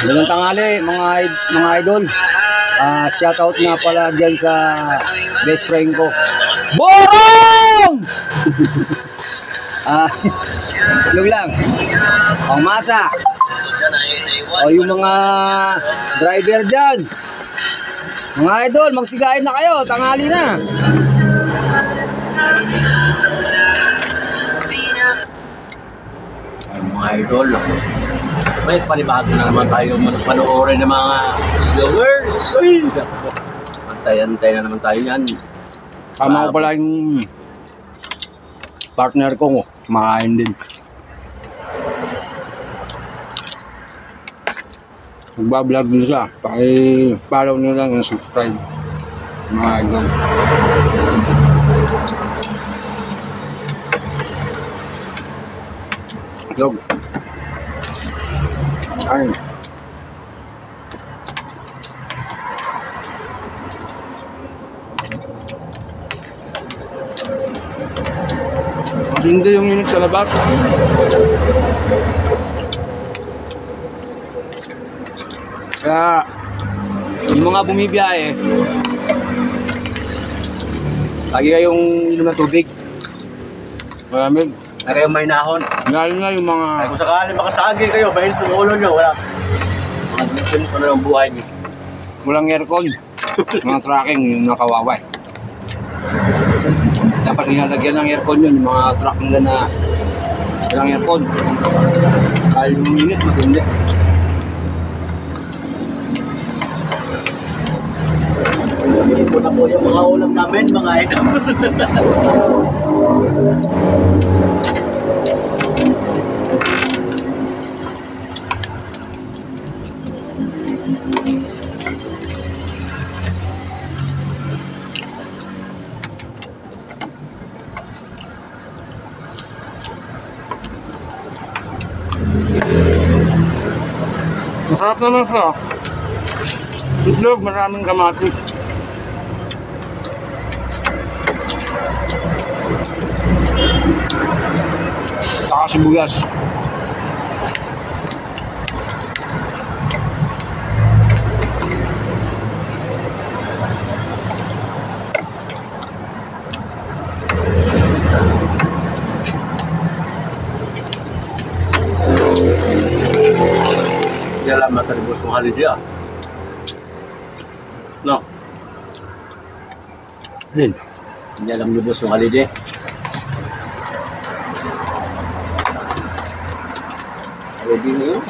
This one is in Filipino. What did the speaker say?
Magandang tanghali mga idol. Shout out nga pala dyan sa best friend ko. Borong! Tulog lang. Pangmasa. O yung mga driver dyan. Mga idol, magsigain na kayo. Tanghali na. Ay, mga idol, may panibago na naman tayo panoorin ng mga viewers. Antay-antay na naman tayo yan. Sama ko pala yung partner ko, kumakain din. Magbablog din siya. Paki-follow nyo lang yung subscribe. Mga idol. Yog. Ay. Matindi yung init sa labas. Kaya yung mga bumibiyahe, lagi kayong inom ng tubig. Maraming. Na kayo may nahon. Lalo na yung mga... Ay, kung sakali makasagi kayo, mainit yung ulo nyo, wala. Mga mission ko na ng buhay nyo. Walang aircon. Mga tracking, yung nakawaway. Dapat nilalagyan ng aircon yun, yung mga truck nila na walang aircon. Kaya yung init, matindi. Hindi po na po yung mga ulam namin, mga idol. Masarap naman siya. Itlog, maraming kamatis. Saka sibuyas. Hindi alam matalibos yung holiday ah. No? Hindi alam lubos yung holiday. Holiday na yun.